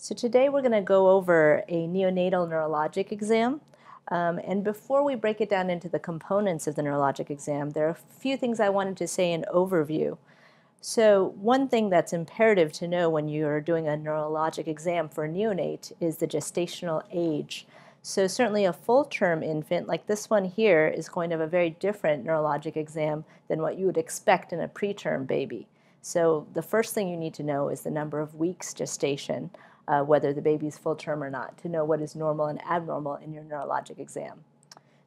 So today we're going to go over a neonatal neurologic exam. And before we break it down into the components of the neurologic exam, there are a few things I wanted to say in overview. So one thing that's imperative to know when you're doing a neurologic exam for a neonate is the gestational age. So certainly a full-term infant, like this one here, is going to have a very different neurologic exam than what you would expect in a preterm baby. So the first thing you need to know is the number of weeks gestation, whether the baby is full-term or not, to know what is normal and abnormal in your neurologic exam.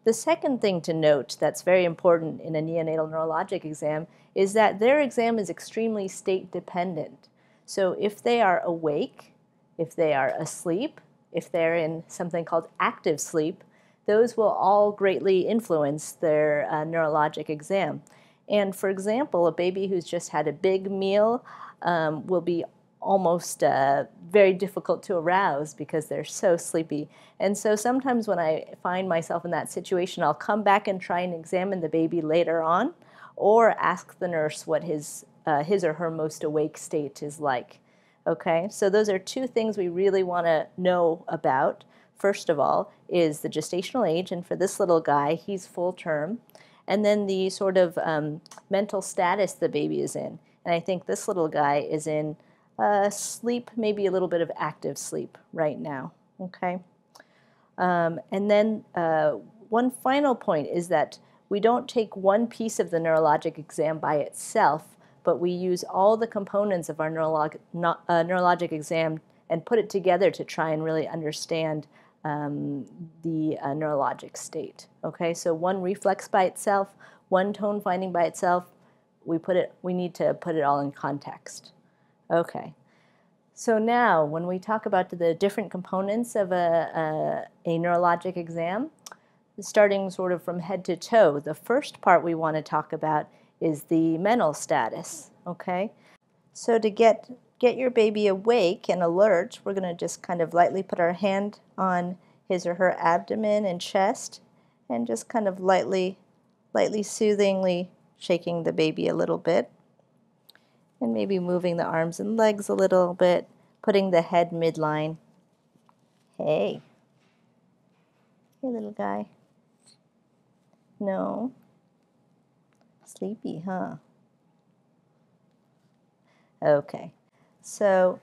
The second thing to note that's very important in a neonatal neurologic exam is that their exam is extremely state dependent. So if they are awake, if they are asleep, if they're in something called active sleep, those will all greatly influence their neurologic exam. And for example, a baby who's just had a big meal will be almost very difficult to arouse because they're so sleepy. And so sometimes when I find myself in that situation, I'll come back and try and examine the baby later on, or ask the nurse what his or her most awake state is like. Okay, so those are two things we really want to know about. First of all is the gestational age, and for this little guy, he's full term. And then the sort of mental status the baby is in. And I think this little guy is in sleep, maybe a little bit of active sleep right now, okay? And then one final point is that we don't take one piece of the neurologic exam by itself, but we use all the components of our neurologic exam and put it together to try and really understand the neurologic state, okay? So one reflex by itself, one tone finding by itself, we need to put it all in context. Okay, so now when we talk about the different components of a neurologic exam, starting sort of from head to toe, the first part we want to talk about is the mental status, okay? So to get your baby awake and alert, we're going to just kind of lightly put our hand on his or her abdomen and chest and just kind of lightly, soothingly shaking the baby a little bit. And maybe moving the arms and legs a little bit, putting the head midline. Hey. Hey, little guy. No. Sleepy, huh? Okay. So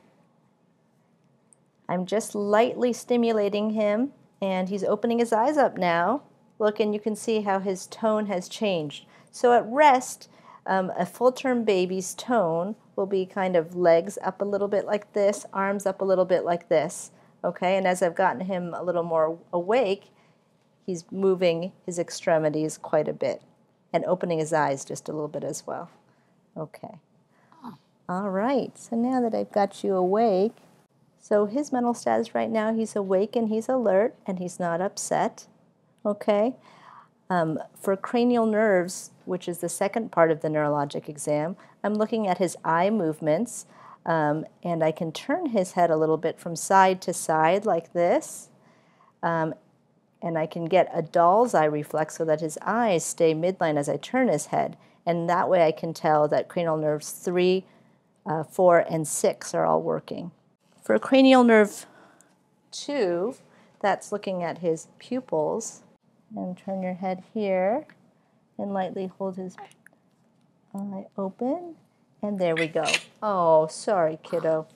I'm just lightly stimulating him, and he's opening his eyes up now. Look, and you can see how his tone has changed. So at rest, a full-term baby's tone will be kind of legs up a little bit like this, arms up a little bit like this, okay? And as I've gotten him a little more awake, he's moving his extremities quite a bit and opening his eyes just a little bit as well. Okay. All right, so now that I've got you awake, so his mental status right now, he's awake and he's alert and he's not upset, okay? For cranial nerves, which is the second part of the neurologic exam, I'm looking at his eye movements, and I can turn his head a little bit from side to side like this, and I can get a doll's eye reflex so that his eyes stay midline as I turn his head, and that way I can tell that cranial nerves 3, 4, and 6 are all working. For cranial nerve 2, that's looking at his pupils. And turn your head here and lightly hold his eye open. And there we go. Oh, sorry, kiddo.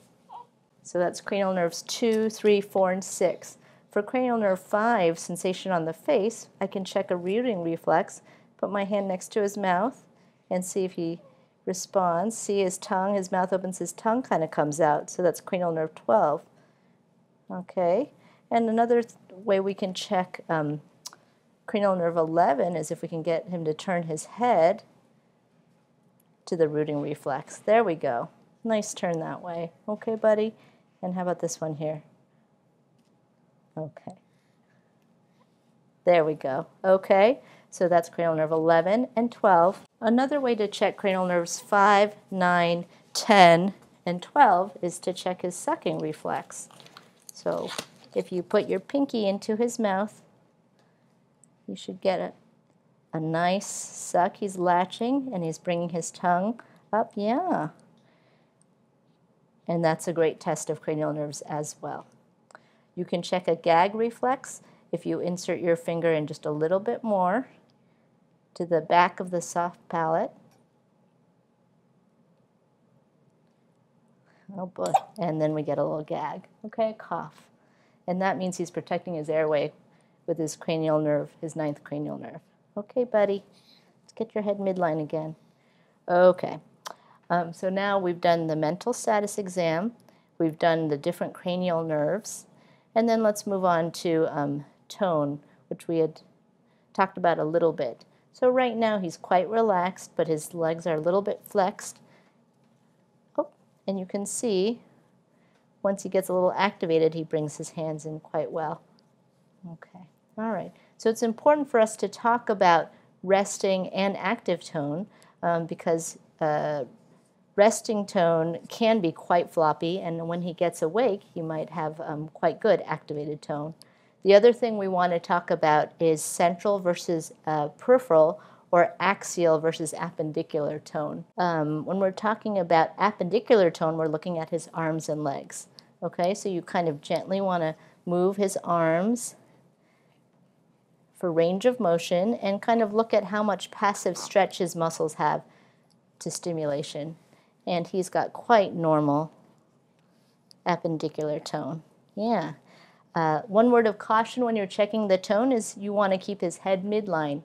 So that's cranial nerves 2, 3, 4, and 6. For cranial nerve 5, sensation on the face, I can check a reading reflex, put my hand next to his mouth, and see if he responds. See his tongue, his mouth opens, his tongue kind of comes out. So that's cranial nerve 12. Okay. And another way we can check cranial nerve 11 is if we can get him to turn his head to the rooting reflex. There we go. Nice turn that way. Okay, buddy? And how about this one here? Okay. There we go. Okay, so that's cranial nerve 11 and 12. Another way to check cranial nerves 5, 9, 10, and 12 is to check his sucking reflex. So if you put your pinky into his mouth, you should get a nice suck. He's latching and he's bringing his tongue up. Yeah. And that's a great test of cranial nerves as well. You can check a gag reflex if you insert your finger in just a little bit more to the back of the soft palate. Oh boy, and then we get a little gag. Okay, cough. And that means he's protecting his airway with his cranial nerve, his 9th cranial nerve. Okay, buddy, let's get your head midline again. Okay, so now we've done the mental status exam, we've done the different cranial nerves, and then let's move on to tone, which we had talked about a little bit. So right now he's quite relaxed, but his legs are a little bit flexed. Oh, and you can see once he gets a little activated, he brings his hands in quite well. Okay, all right. So it's important for us to talk about resting and active tone because resting tone can be quite floppy, and when he gets awake, he might have quite good activated tone. The other thing we want to talk about is central versus peripheral, or axial versus appendicular tone. When we're talking about appendicular tone, we're looking at his arms and legs. Okay, so you kind of gently want to move his arms for range of motion and kind of look at how much passive stretch his muscles have to stimulation. And he's got quite normal appendicular tone. Yeah. One word of caution when you're checking the tone is you want to keep his head midline.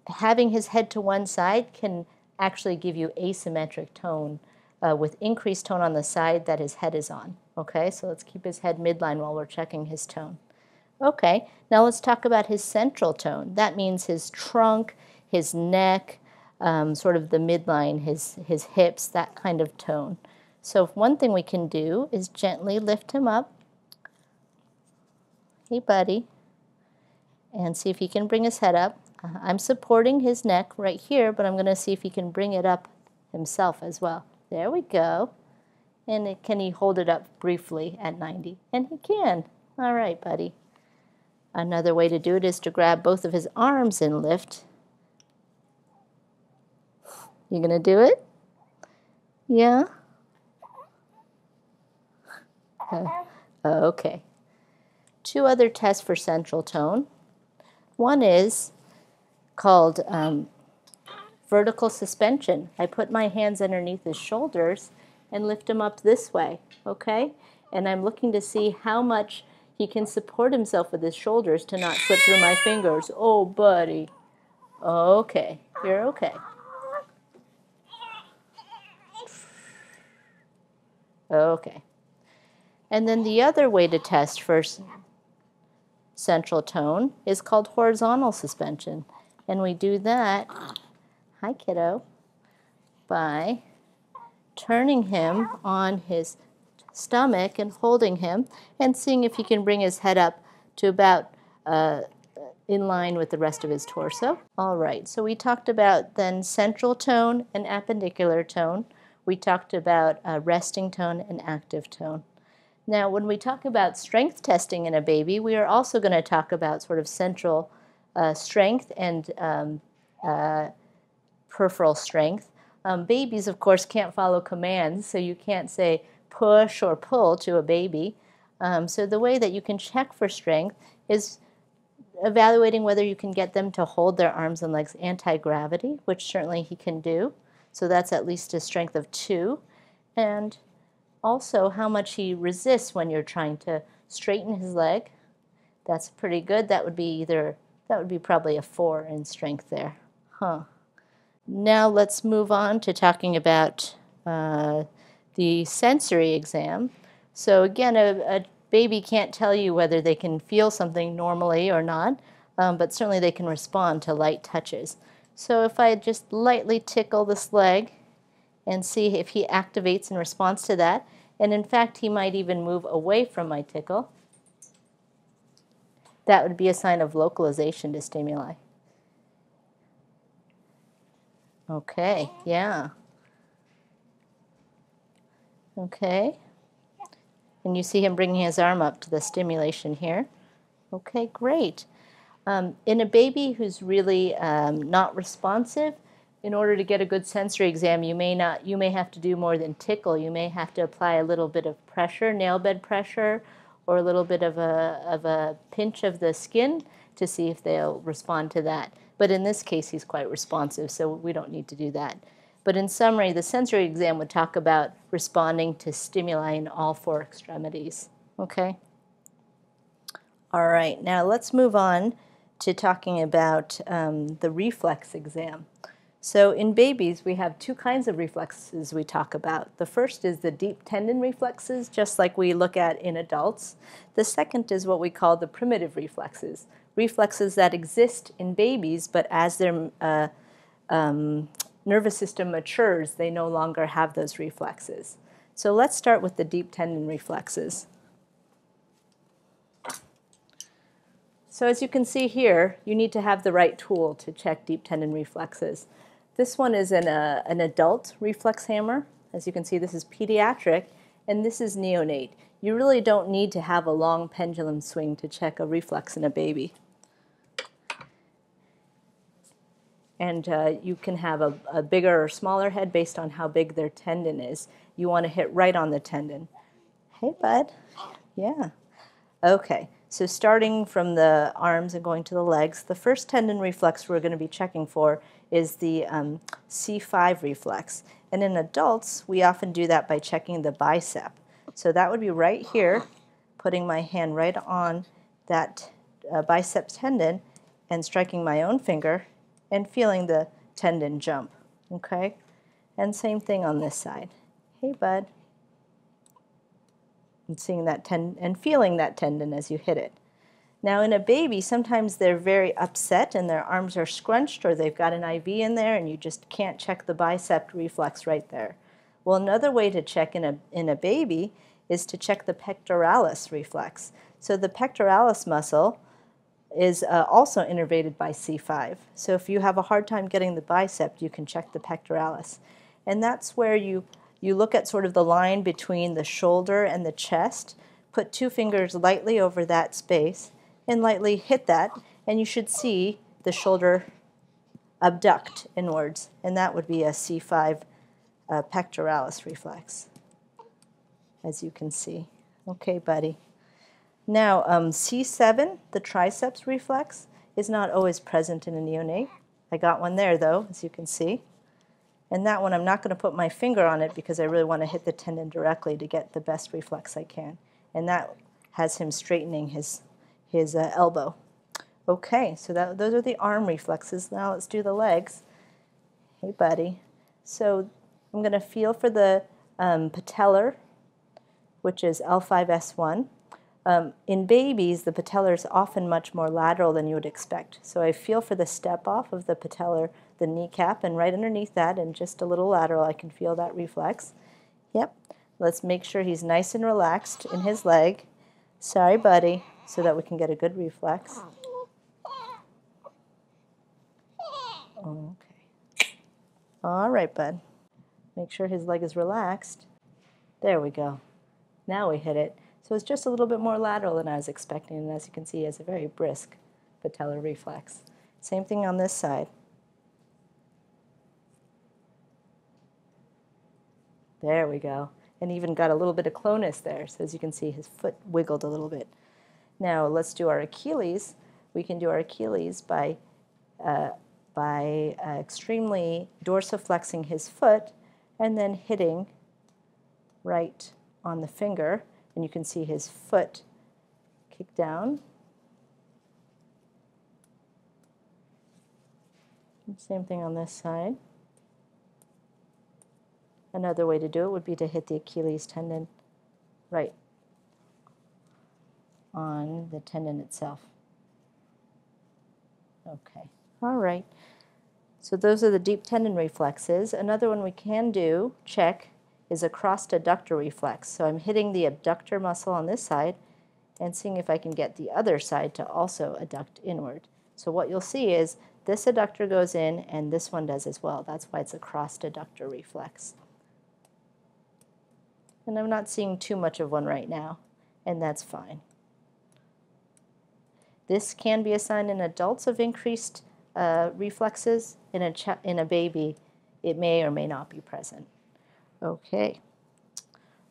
Having his head to one side can actually give you asymmetric tone with increased tone on the side that his head is on. Okay, so let's keep his head midline while we're checking his tone. Okay, now let's talk about his central tone. That means his trunk, his neck, sort of the midline, his hips, that kind of tone. So one thing we can do is gently lift him up. Hey, buddy. And see if he can bring his head up. I'm supporting his neck right here, but I'm going to see if he can bring it up himself as well. There we go. And can he hold it up briefly at 90? And he can. All right, buddy. Another way to do it is to grab both of his arms and lift. You going to do it? Yeah? Okay. Two other tests for central tone. One is called vertical suspension. I put my hands underneath his shoulders and lift him up this way, okay? And I'm looking to see how much he can support himself with his shoulders to not slip through my fingers. Oh, buddy. Okay, you're okay. Okay. And then the other way to test for central tone is called horizontal suspension. And we do that, hi kiddo, by turning him on his stomach and holding him and seeing if he can bring his head up to about in line with the rest of his torso. All right, so we talked about then central tone and appendicular tone. We talked about resting tone and active tone. Now, when we talk about strength testing in a baby, we are also going to talk about sort of central strength and peripheral strength. Babies, of course, can't follow commands, so you can't say push or pull to a baby. So the way that you can check for strength is evaluating whether you can get them to hold their arms and legs anti-gravity, which certainly he can do. So that's at least a strength of 2. And also how much he resists when you're trying to straighten his leg. That's pretty good. That would be probably a 4 in strength there. Now let's move on to talking about the sensory exam. So again, a baby can't tell you whether they can feel something normally or not, but certainly they can respond to light touches. So if I just lightly tickle this leg and see if he activates in response to that, and in fact he might even move away from my tickle, that would be a sign of localization to stimuli. Okay, yeah. Okay. And you see him bringing his arm up to the stimulation here. Okay, great. In a baby who's really not responsive, in order to get a good sensory exam, you may have to do more than tickle. You may have to apply a little bit of pressure, nail bed pressure, or a little bit of a pinch of the skin to see if they'll respond to that. But in this case, he's quite responsive, so we don't need to do that. But in summary, the sensory exam would talk about responding to stimuli in all four extremities. Okay? All right, now let's move on to talking about the reflex exam. So in babies, we have two kinds of reflexes we talk about. The first is the deep tendon reflexes, just like we look at in adults. The second is what we call the primitive reflexes, reflexes that exist in babies, but as their nervous system matures, they no longer have those reflexes. So let's start with the deep tendon reflexes. So as you can see here, you need to have the right tool to check deep tendon reflexes. This one is an adult reflex hammer. As you can see, this is pediatric, and this is neonate. You really don't need to have a long pendulum swing to check a reflex in a baby. And you can have a bigger or smaller head based on how big their tendon is. You want to hit right on the tendon. Hey, bud. Yeah. Okay. So starting from the arms and going to the legs, the first tendon reflex we're going to be checking for is the C5 reflex. And in adults, we often do that by checking the bicep. So that would be right here, putting my hand right on that bicep tendon and striking my own finger and feeling the tendon jump, okay? And same thing on this side. Hey, bud. And seeing that tendon and feeling that tendon as you hit it. Now in a baby, sometimes they're very upset and their arms are scrunched or they've got an IV in there and you just can't check the bicep reflex right there. Well, another way to check in a baby is to check the pectoralis reflex. So the pectoralis muscle is also innervated by C5. So if you have a hard time getting the bicep, you can check the pectoralis. And that's where you look at sort of the line between the shoulder and the chest, put two fingers lightly over that space, and lightly hit that, and you should see the shoulder abduct inwards, and that would be a C5 pectoralis reflex, as you can see. Okay, buddy. Now, C7, the triceps reflex, is not always present in a neonate. I got one there, though, as you can see. And that one, I'm not going to put my finger on it because I really want to hit the tendon directly to get the best reflex I can. And that has him straightening his elbow. Okay, so those are the arm reflexes. Now let's do the legs. Hey, buddy. So I'm going to feel for the patellar, which is L5S1. In babies, the patellar is often much more lateral than you would expect. So I feel for the step off of the patellar, the kneecap, and right underneath that, and just a little lateral, I can feel that reflex. Yep. Let's make sure he's nice and relaxed in his leg. Sorry, buddy, so that we can get a good reflex. Okay. All right, bud. Make sure his leg is relaxed. There we go. Now we hit it. So it's just a little bit more lateral than I was expecting, and as you can see, he has a very brisk patellar reflex. Same thing on this side. There we go. And even got a little bit of clonus there, so as you can see, his foot wiggled a little bit. Now let's do our Achilles. We can do our Achilles by extremely dorsiflexing his foot and then hitting right on the finger. And you can see his foot kick down. Same thing on this side. Another way to do it would be to hit the Achilles tendon right on the tendon itself. Okay, all right. So those are the deep tendon reflexes. Another one we can do, check, is a cross-adductor reflex. So I'm hitting the abductor muscle on this side and seeing if I can get the other side to also adduct inward. So what you'll see is this adductor goes in and this one does as well. That's why it's a cross-adductor reflex. And I'm not seeing too much of one right now, and that's fine. This can be a sign in adults of increased reflexes. In a baby, it may or may not be present. Okay.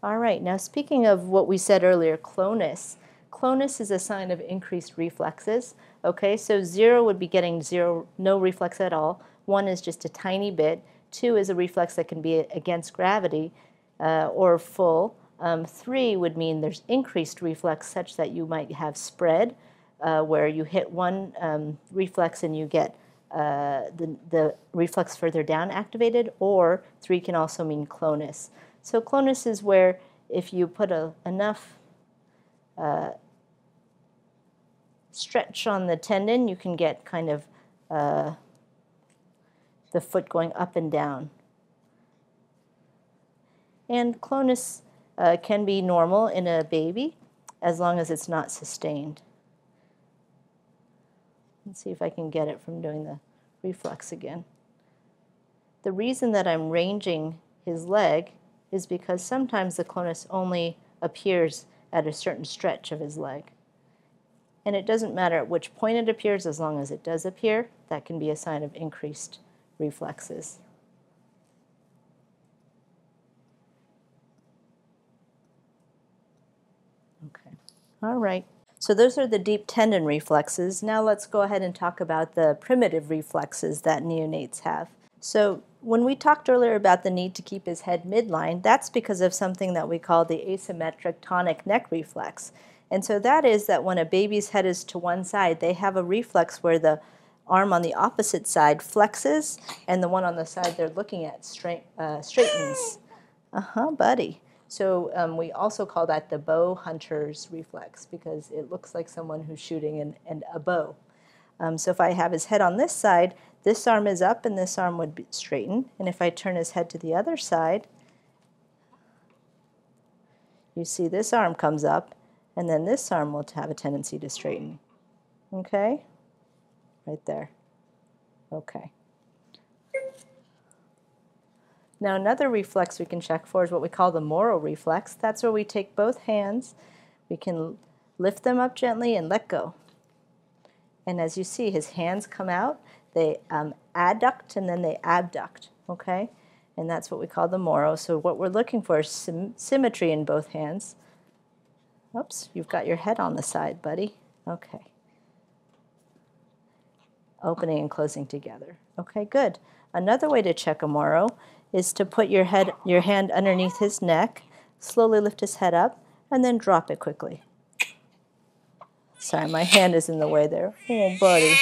All right, now speaking of what we said earlier, clonus. Clonus is a sign of increased reflexes. Okay, so 0 would be getting no reflex at all. 1 is just a tiny bit. 2 is a reflex that can be against gravity or full. 3 would mean there's increased reflex such that you might have spread, where you hit one reflex and you get the reflex further down activated, or 3 can also mean clonus. So clonus is where if you put enough stretch on the tendon, you can get kind of the foot going up and down. And clonus can be normal in a baby as long as it's not sustained. Let's see if I can get it from doing the reflex again. The reason that I'm ranging his leg is because sometimes the clonus only appears at a certain stretch of his leg. And it doesn't matter at which point it appears, as long as it does appear, that can be a sign of increased reflexes. Okay, all right. So those are the deep tendon reflexes. Now let's go ahead and talk about the primitive reflexes that neonates have. So when we talked earlier about the need to keep his head midline, that's because of something that we call the asymmetric tonic neck reflex. And so that is that when a baby's head is to one side, they have a reflex where the arm on the opposite side flexes and the one on the side they're looking at straightens. Buddy. So we also call that the bow hunter's reflex because it looks like someone who's shooting a bow. So if I have his head on this side, this arm is up and this arm would be straighten. And if I turn his head to the other side, you see this arm comes up and then this arm will have a tendency to straighten. Okay? Right there. Okay. Now another reflex we can check for is what we call the Moro reflex. That's where we take both hands, we can lift them up gently and let go. And as you see, his hands come out, they adduct and then they abduct, okay? And that's what we call the Moro. So what we're looking for is symmetry in both hands. Oops, you've got your head on the side, buddy. Okay. Opening and closing together. Okay, good. Another way to check a Moro is to put your hand underneath his neck, slowly lift his head up, and then drop it quickly. Sorry, my hand is in the way there. Oh, buddy.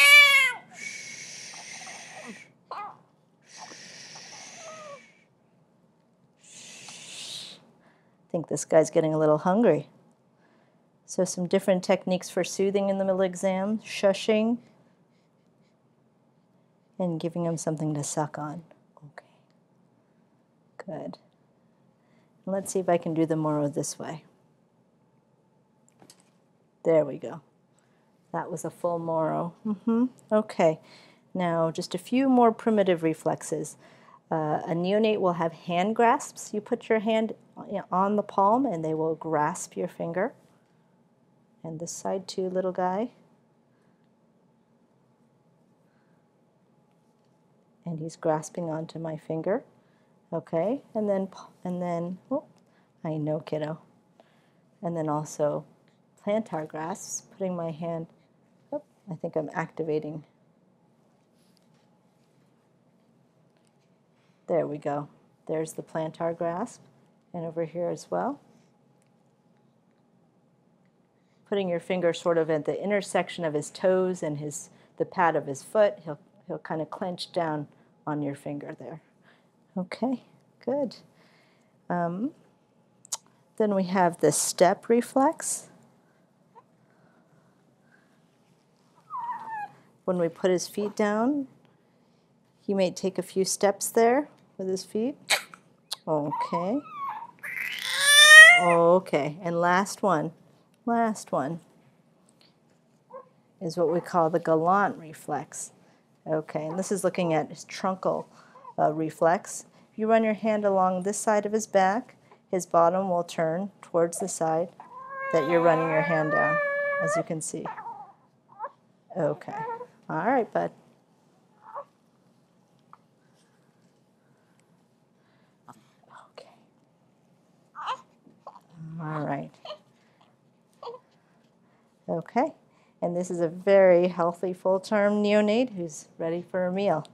I think this guy's getting a little hungry. So some different techniques for soothing in the middle exam, shushing, and giving him something to suck on. Okay. Good. Let's see if I can do the Moro this way. There we go. That was a full Moro. Okay. Now just a few more primitive reflexes. A neonate will have hand grasps. You put your hand on the palm and they will grasp your finger. And this side too, little guy. And he's grasping onto my finger. Okay, and then, oh, I know, kiddo. And then also plantar grasps, putting my hand, oh, I think I'm activating. There we go. There's the plantar grasp, and over here as well. Putting your finger sort of at the intersection of his toes and the pad of his foot, he'll kind of clench down on your finger there. Okay, good. Then we have the step reflex. When we put his feet down, he may take a few steps there with his feet. Okay. Okay, and last one is what we call the gallant reflex. Okay, and this is looking at his truncal reflex. If you run your hand along this side of his back, his bottom will turn towards the side that you're running your hand down, as you can see. Okay, all right, bud. All right. Okay. And this is a very healthy full-term neonate who's ready for a meal.